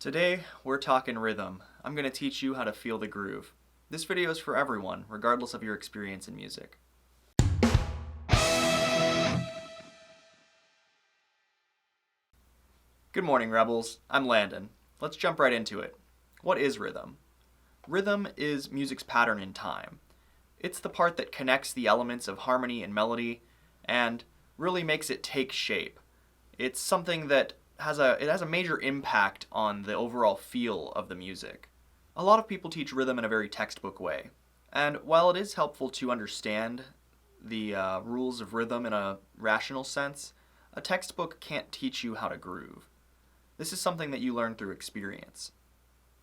Today, we're talking rhythm. I'm going to teach you how to feel the groove. This video is for everyone, regardless of your experience in music. Good morning, Rebels. I'm Landon. Let's jump right into it. What is rhythm? Rhythm is music's pattern in time. It's the part that connects the elements of harmony and melody and really makes it take shape. It's something that has a major impact on the overall feel of the music. A lot of people teach rhythm in a very textbook way, and while it is helpful to understand the rules of rhythm in a rational sense, a textbook can't teach you how to groove. This is something that you learn through experience.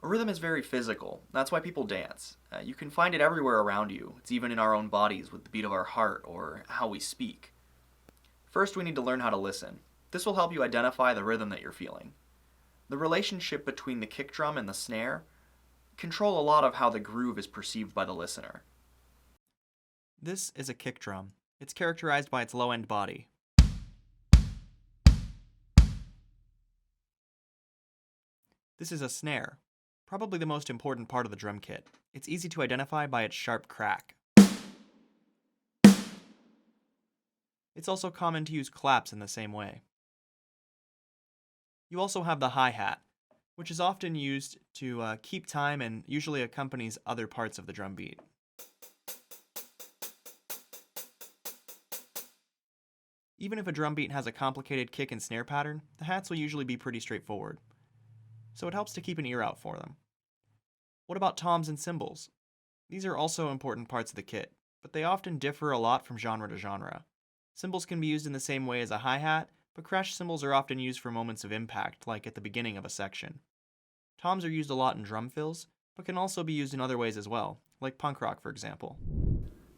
A rhythm is very physical. That's why people dance. You can find it everywhere around you. It's even in our own bodies with the beat of our heart or how we speak. First, we need to learn how to listen. This will help you identify the rhythm that you're feeling. The relationship between the kick drum and the snare control a lot of how the groove is perceived by the listener. This is a kick drum. It's characterized by its low-end body. This is a snare, probably the most important part of the drum kit. It's easy to identify by its sharp crack. It's also common to use claps in the same way. You also have the hi-hat, which is often used to keep time and usually accompanies other parts of the drum beat. Even if a drum beat has a complicated kick and snare pattern, the hats will usually be pretty straightforward, so it helps to keep an ear out for them. What about toms and cymbals? These are also important parts of the kit, but they often differ a lot from genre to genre. Cymbals can be used in the same way as a hi-hat, but crash cymbals are often used for moments of impact, like at the beginning of a section. Toms are used a lot in drum fills, but can also be used in other ways as well, like punk rock for example.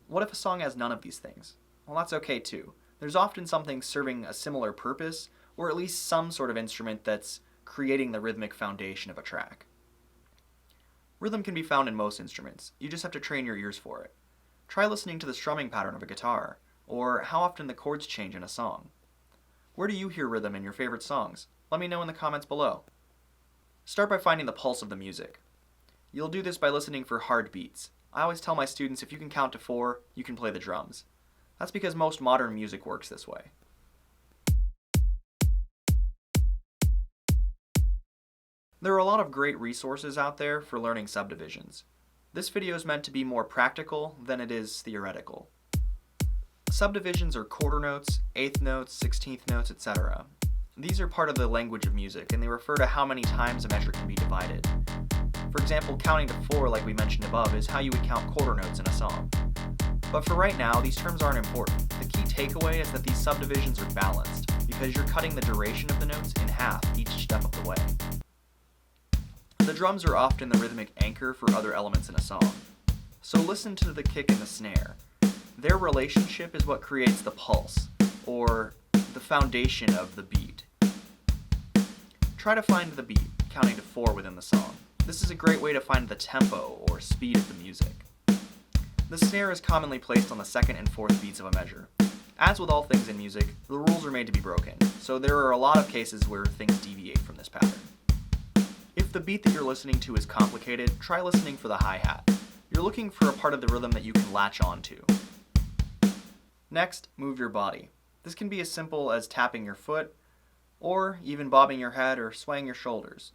What if a song has none of these things? Well, that's okay too. There's often something serving a similar purpose, or at least some sort of instrument that's creating the rhythmic foundation of a track. Rhythm can be found in most instruments. You just have to train your ears for it. Try listening to the strumming pattern of a guitar, or how often the chords change in a song. Where do you hear rhythm in your favorite songs? Let me know in the comments below. Start by finding the pulse of the music. You'll do this by listening for hard beats. I always tell my students if you can count to 4, you can play the drums. That's because most modern music works this way. There are a lot of great resources out there for learning subdivisions. This video is meant to be more practical than it is theoretical. Subdivisions are quarter notes, eighth notes, 16th notes, etc. These are part of the language of music, and they refer to how many times a measure can be divided. For example, counting to 4, like we mentioned above, is how you would count quarter notes in a song. But for right now, these terms aren't important. The key takeaway is that these subdivisions are balanced, because you're cutting the duration of the notes in half each step of the way. The drums are often the rhythmic anchor for other elements in a song. So listen to the kick and the snare. Their relationship is what creates the pulse, or the foundation of the beat. Try to find the beat, counting to 4 within the song. This is a great way to find the tempo, or speed of the music. The snare is commonly placed on the 2nd and 4th beats of a measure. As with all things in music, the rules are made to be broken, so there are a lot of cases where things deviate from this pattern. If the beat that you're listening to is complicated, try listening for the hi-hat. You're looking for a part of the rhythm that you can latch onto. Next, move your body. This can be as simple as tapping your foot, or even bobbing your head or swaying your shoulders.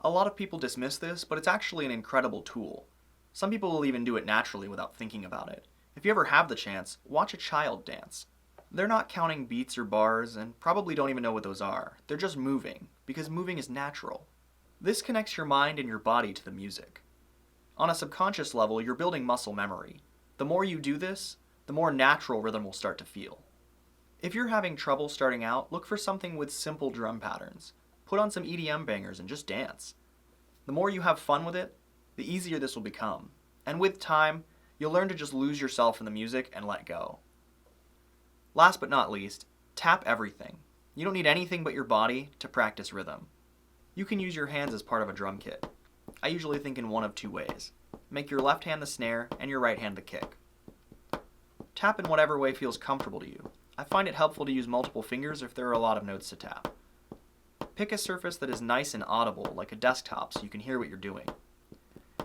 A lot of people dismiss this, but it's actually an incredible tool. Some people will even do it naturally without thinking about it. If you ever have the chance, watch a child dance. They're not counting beats or bars, and probably don't even know what those are. They're just moving, because moving is natural. This connects your mind and your body to the music. On a subconscious level, you're building muscle memory. The more you do this, the more natural rhythm will start to feel. If you're having trouble starting out, look for something with simple drum patterns. Put on some EDM bangers and just dance. The more you have fun with it, the easier this will become. And with time, you'll learn to just lose yourself in the music and let go. Last but not least, tap everything. You don't need anything but your body to practice rhythm. You can use your hands as part of a drum kit. I usually think in one of 2 ways. Make your left hand the snare and your right hand the kick. Tap in whatever way feels comfortable to you. I find it helpful to use multiple fingers if there are a lot of notes to tap. Pick a surface that is nice and audible, like a desktop, so you can hear what you're doing.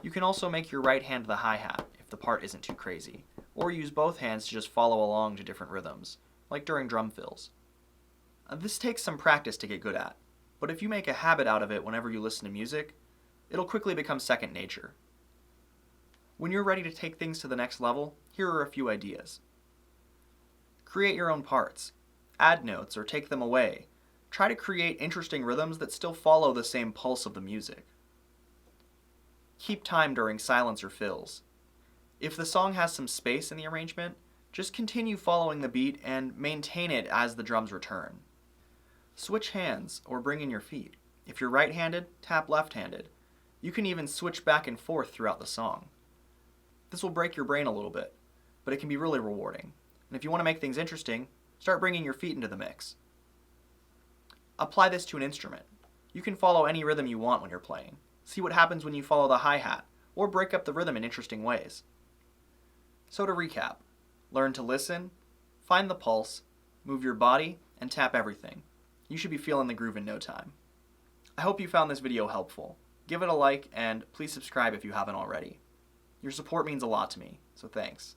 You can also make your right hand the hi-hat, if the part isn't too crazy, or use both hands to just follow along to different rhythms, like during drum fills. This takes some practice to get good at, but if you make a habit out of it whenever you listen to music, it'll quickly become second nature. When you're ready to take things to the next level, here are a few ideas. Create your own parts. Add notes or take them away. Try to create interesting rhythms that still follow the same pulse of the music. Keep time during silence or fills. If the song has some space in the arrangement, just continue following the beat and maintain it as the drums return. Switch hands or bring in your feet. If you're right-handed, tap left-handed. You can even switch back and forth throughout the song. This will break your brain a little bit, but it can be really rewarding. And if you want to make things interesting, start bringing your feet into the mix. Apply this to an instrument. You can follow any rhythm you want when you're playing. See what happens when you follow the hi-hat, or break up the rhythm in interesting ways. So to recap, learn to listen, find the pulse, move your body, and tap everything. You should be feeling the groove in no time. I hope you found this video helpful. Give it a like, and please subscribe if you haven't already. Your support means a lot to me, so thanks.